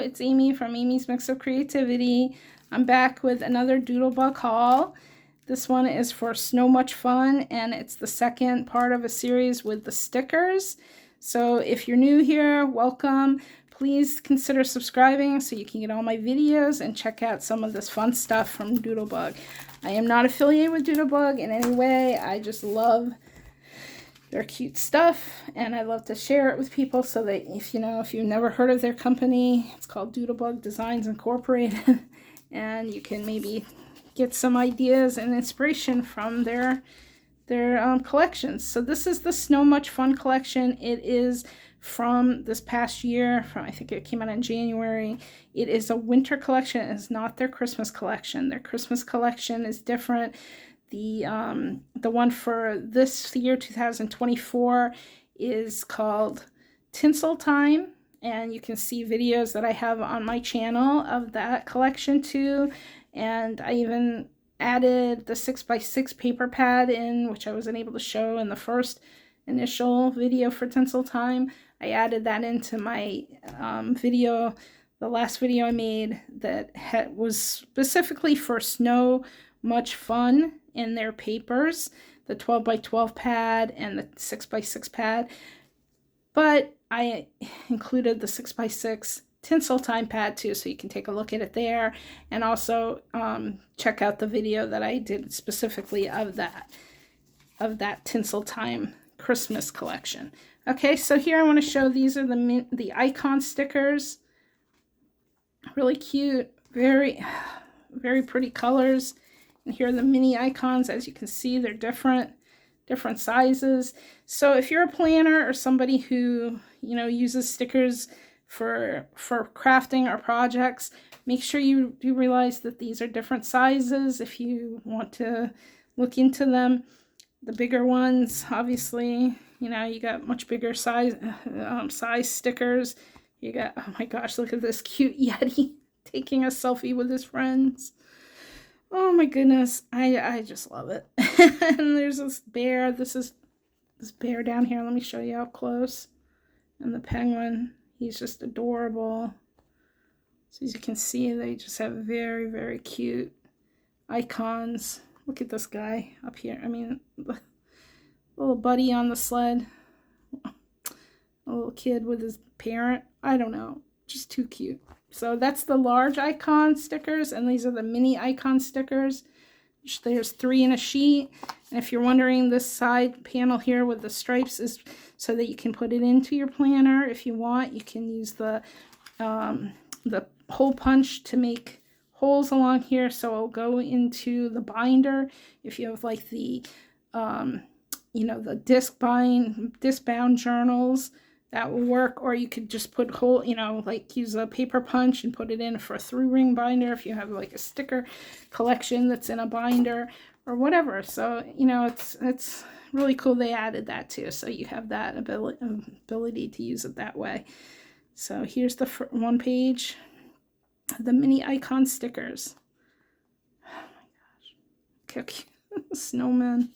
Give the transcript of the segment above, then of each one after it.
it's Amy from Amy's Mix of Creativity. I'm back with another Doodlebug haul. This one is for Snow Much Fun, and it's the second part of a series with the stickers. So if you're new here, welcome. Please consider subscribing so you can get all my videos and check out some of this fun stuff from Doodlebug. I am not affiliated with Doodlebug in any way. I just love their cute stuff, and I love to share it with people so that if you've never heard of their company, it's called Doodlebug Designs Incorporated, and you can maybe get some ideas and inspiration from their collections. So this is the Snow Much Fun collection. It is from this past year, I think it came out in January. It is a winter collection. It is not their Christmas collection. Their Christmas collection is different. The one for this year, 2024, is called Tinsel Time, and you can see videos that I have on my channel of that collection too. And I even added the 6x6 paper pad in, which I wasn't able to show in the first initial video for Tinsel Time. I added that into my video, the last video I made that was specifically for Snow Much Fun in their papers, the 12x12 pad and the 6x6 pad, but I included the 6x6 Tinsel Time pad too, so you can take a look at it there, and also check out the video that I did specifically of that Tinsel Time Christmas collection. Okay, so here I want to show, these are the icon stickers. Really cute, very pretty colors. And here are the mini icons. As you can see, they're different sizes. So if you're a planner or somebody who uses stickers for crafting or projects, make sure you realize that these are different sizes if you want to look into them. The bigger ones, obviously, you got much bigger size stickers. You got, oh my gosh, look at this cute Yeti taking a selfie with his friends. Oh my goodness, I just love it. And there's this bear. This is this bear down here. Let me show you up close. And the penguin, he's just adorable. So as you can see, they just have very cute icons. Look at this guy up here. I mean, little buddy on the sled. A little kid with his parent. I don't know, just too cute. So that's the large icon stickers, and these are the mini icon stickers. There's 3 in a sheet. And if you're wondering, this side panel here with the stripes is so that you can put it into your planner if you want. You can use the hole punch to make holes along here, so it'll go into the binder. If you have like the the disc bound journals, that will work. Or you could just put like use a paper punch and put it in for a 3-ring binder if you have like a sticker collection that's in a binder or whatever. So it's really cool they added that too, so you have that ability to use it that way. So here's the one page, the mini icon stickers. Oh my gosh, look how cute. Snowman.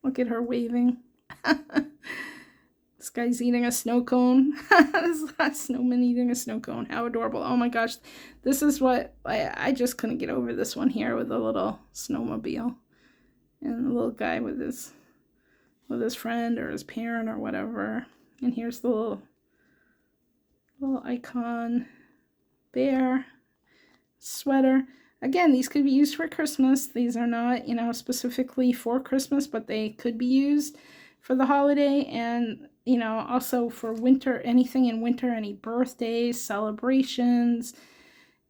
Look at her waving. This guy's eating a snow cone. This is a snowman eating a snow cone. How adorable. Oh my gosh. This is what I just couldn't get over, this one here with a little snowmobile. And the little guy with his friend or his parent or whatever. And here's the little icon bear sweater. Again, these could be used for Christmas. These are not, specifically for Christmas, but they could be used for the holiday, and also for winter, anything in winter, any birthdays, celebrations.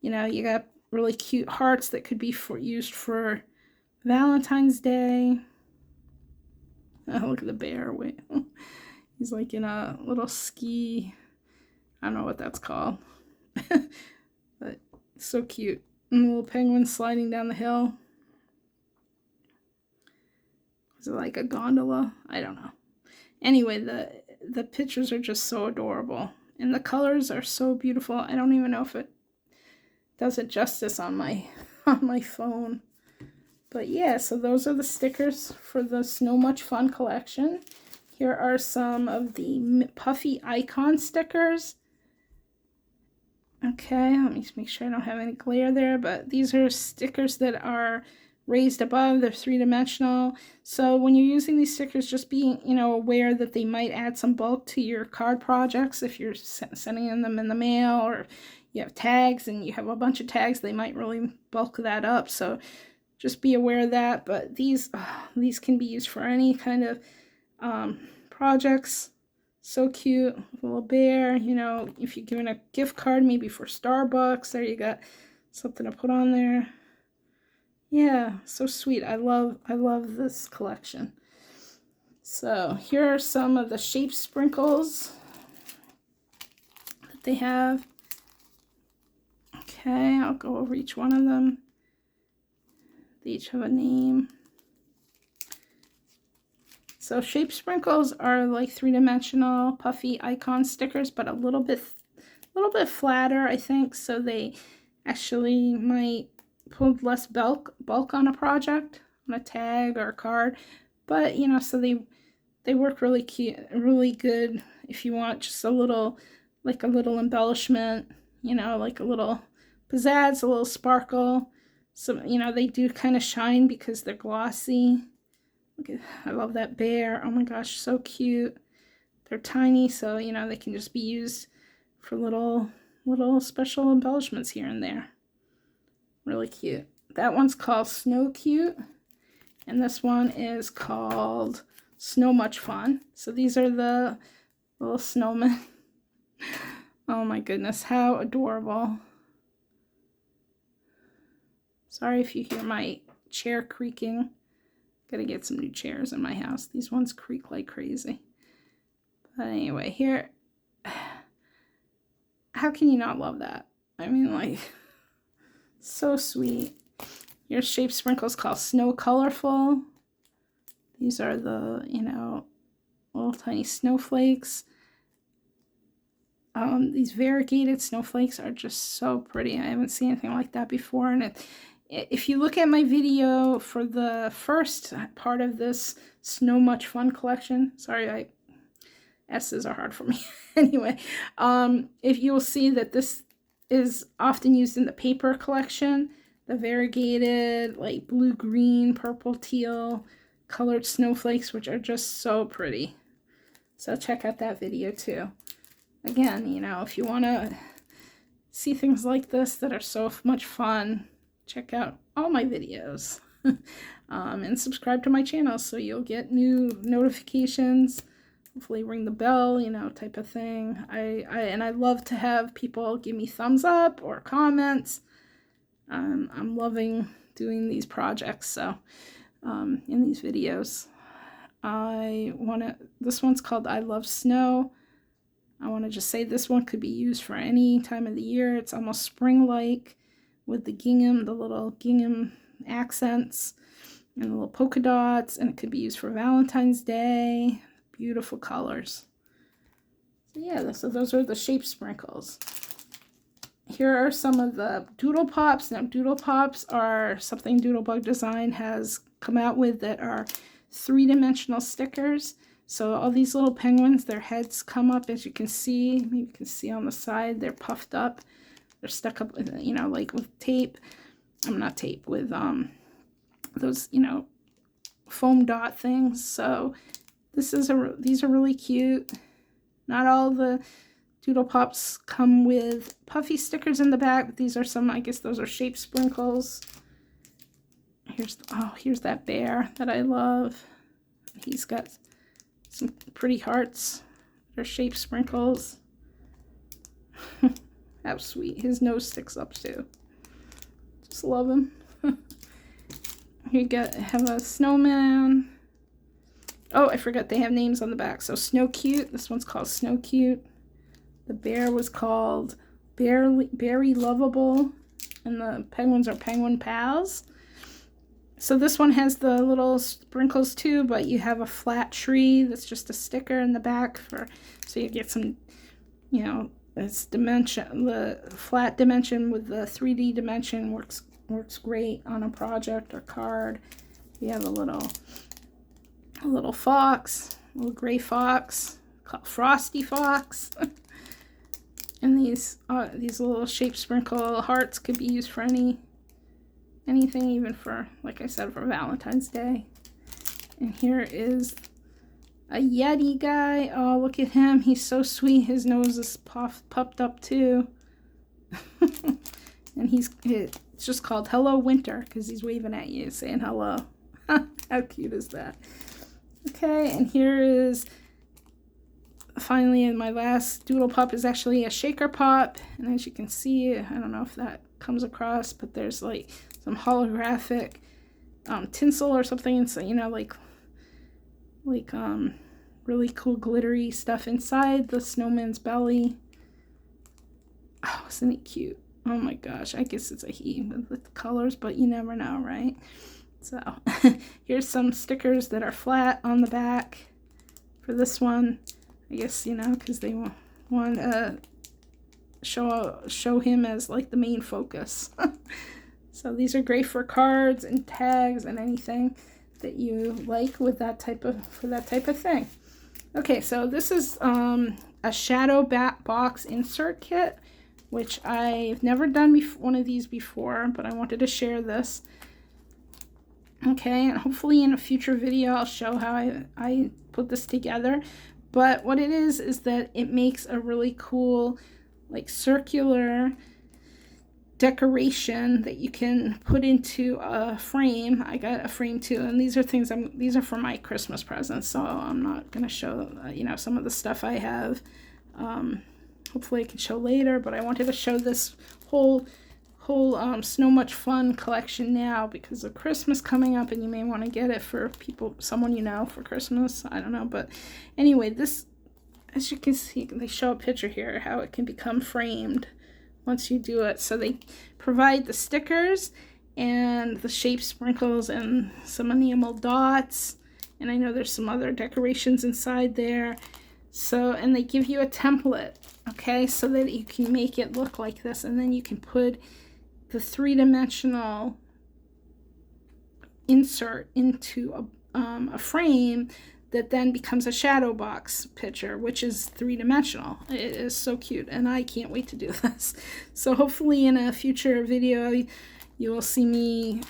You got really cute hearts that could be used for Valentine's Day. Oh, look at the bear. Wait, he's like in a little ski, I don't know what that's called. But it's so cute. And the little penguin sliding down the hill. Is it like a gondola? I don't know. Anyway, the pictures are just so adorable. And the colors are so beautiful. I don't even know if it does it justice on my phone. But yeah, so those are the stickers for the Snow Much Fun collection. Here are some of the puffy icon stickers. Okay, let me make sure I don't have any glare there, but these are stickers that are raised above. They're three-dimensional. So when you're using these stickers, just be, you know, aware that they might add some bulk to your card projects if you're sending them in the mail, or you have tags and you have a bunch of tags, they might really bulk that up. So just be aware of that. But these can be used for any kind of projects. So cute, a little bear. You know, if you're giving a gift card, maybe for Starbucks, there you got something to put on there. Yeah, so sweet. I love this collection. So here are some of the shape sprinkles that they have. Okay, I'll go over each one of them. They each have a name. So shape sprinkles are like three-dimensional puffy icon stickers, but a little bit flatter, I think, so they actually might put less bulk on a project, on a tag or a card. But you know, so they work really cute, really good if you want just a little, like a little embellishment, you know, like a little pizzazz, a little sparkle. So you know, they do kind of shine because they're glossy. I love that bear. Oh my gosh, so cute. They're tiny, so you know, they can just be used for little special embellishments here and there. Really cute. That one's called Snow Cute, and this one is called Snow Much Fun. So these are the little snowmen. Oh my goodness, how adorable. Sorry if you hear my chair creaking. Gotta get some new chairs in my house. These ones creak like crazy. But anyway, here, how can you not love that? I mean, like, so sweet. Your shape sprinkles called Snow Colorful. These are the, you know, little tiny snowflakes. These variegated snowflakes are just so pretty. I haven't seen anything like that before, and if you look at my video for the first part of this Snow Much Fun collection, sorry, S's are hard for me. Anyway, if you will see that this is often used in the paper collection, the variegated, like blue, green, purple, teal colored snowflakes, which are just so pretty. So check out that video too. Again, you know, if you want to see things like this that are so much fun, check out all my videos. And subscribe to my channel so you'll get new notifications. Hopefully ring the bell, you know, type of thing. And I love to have people give me thumbs up or comments. I'm loving doing these projects, so in these videos. This one's called I Love Snow. I want to just say this one could be used for any time of the year. It's almost spring-like with the gingham, the little gingham accents and the little polka dots, and it could be used for Valentine's Day. Beautiful colors. So yeah, so those are the shape sprinkles. Here are some of the doodle pops. Now doodle pops are something Doodlebug Design has come out with that are three-dimensional stickers. So all these little penguins, their heads come up, as you can see. Maybe you can see on the side, they're puffed up. They're stuck up, you know, like with tape. Not tape, with those, you know, foam dot things. So these are really cute. Not all the Doodle Pops come with puffy stickers in the back, but these are some, I guess those are shape sprinkles. Here's that bear that I love. He's got some pretty hearts. They're shape sprinkles. How sweet. His nose sticks up too. Just love him. Here you have a snowman. Oh, I forgot they have names on the back. So Snow Cute. This one's called Snow Cute. The bear was called Berry Lovable. And the penguins are Penguin Pals. So this one has the little sprinkles too, but you have a flat tree that's just a sticker in the back so you get some, you know, it's dimension. The flat dimension with the 3D dimension works great on a project or card. You have a little fox, a little gray fox called Frosty Fox. And these little shape sprinkle hearts could be used for anything, even for, like I said, for Valentine's Day. And here is a Yeti guy. Oh, look at him. He's so sweet. His nose is puffed up too. And it's just called Hello Winter because he's waving at you saying hello. How cute is that? Okay, and here is finally, and my last doodle pop is actually a shaker pop. And as you can see, I don't know if that comes across, but there's like some holographic tinsel or something, and so, you know, like really cool glittery stuff inside the snowman's belly. Oh, isn't it cute? Oh my gosh, I guess it's a he with the colors, but you never know, right? So here's some stickers that are flat on the back for this one. I guess, you know, because they want to show him as like the main focus. So these are great for cards and tags and anything that you like with that type of thing. Okay, so this is a shadow box insert kit, which I've never done one of these before, but I wanted to share this. Okay, and hopefully in a future video I'll show how I put this together. But what it is that it makes a really cool, like, circular decoration that you can put into a frame. I got a frame too, and these are for my Christmas presents, so I'm not going to show you know, some of the stuff I have. Hopefully I can show later, but I wanted to show this whole So Much Fun collection now because of Christmas coming up, and you may want to get it for someone you know, for Christmas. I don't know, but anyway, this, as you can see, they show a picture here how it can become framed once you do it. So they provide the stickers and the shape sprinkles and some enamel dots, and I know there's some other decorations inside there. So, and they give you a template, okay, so that you can make it look like this, and then you can put the three-dimensional insert into a frame that then becomes a shadow box picture, which is three-dimensional. It is so cute, and I can't wait to do this. So hopefully in a future video you will see me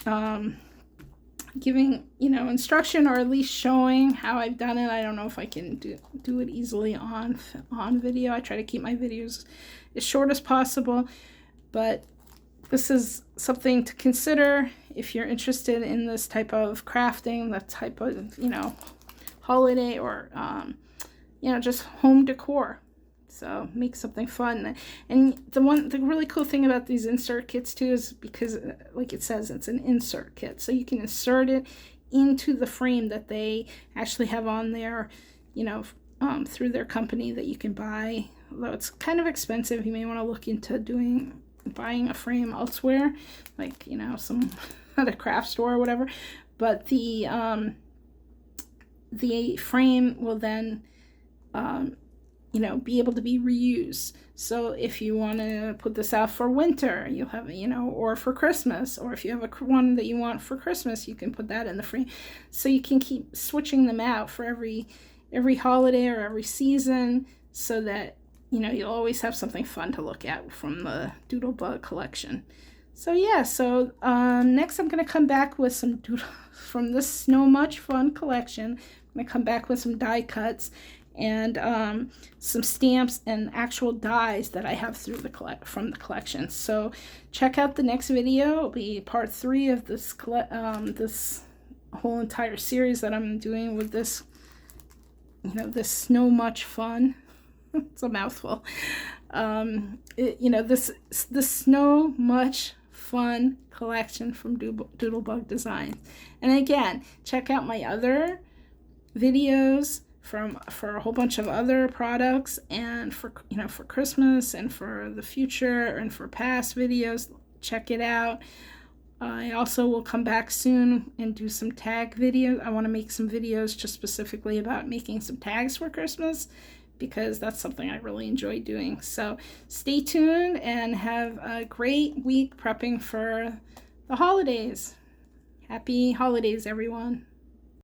giving, you know, instruction, or at least showing how I've done it. I don't know if I can do it easily on video. I try to keep my videos as short as possible, but this is something to consider if you're interested in this type of crafting, that type of, you know, holiday or you know, just home decor. So make something fun. And the really cool thing about these insert kits too is because, like it says, it's an insert kit, so you can insert it into the frame that they actually have on there, you know, through their company that you can buy. Although it's kind of expensive, you may want to look into buying a frame elsewhere, like, you know, some at a craft store or whatever. But the frame will then you know, be able to be reused. So if you want to put this out for winter, you'll have, you know, or for Christmas, or if you have one that you want for Christmas, you can put that in the frame. So you can keep switching them out for every holiday or every season, so that, you know, you'll always have something fun to look at from the Doodlebug collection. So yeah, so next I'm going to come back with some from this So Much Fun collection. I'm going to come back with some die cuts and some stamps and actual dies that I have from the collection. So check out the next video. It'll be part 3 of this this whole entire series that I'm doing with this, you know, this So Much Fun. It's a mouthful. You know, this So Much Fun collection from Doodlebug Designs. And again, check out my other videos for a whole bunch of other products, and for, you know, for Christmas and for the future and for past videos. Check it out. I also will come back soon and do some tag videos. I want to make some videos just specifically about making some tags for Christmas, because that's something I really enjoy doing. So stay tuned and have a great week prepping for the holidays. Happy holidays, everyone.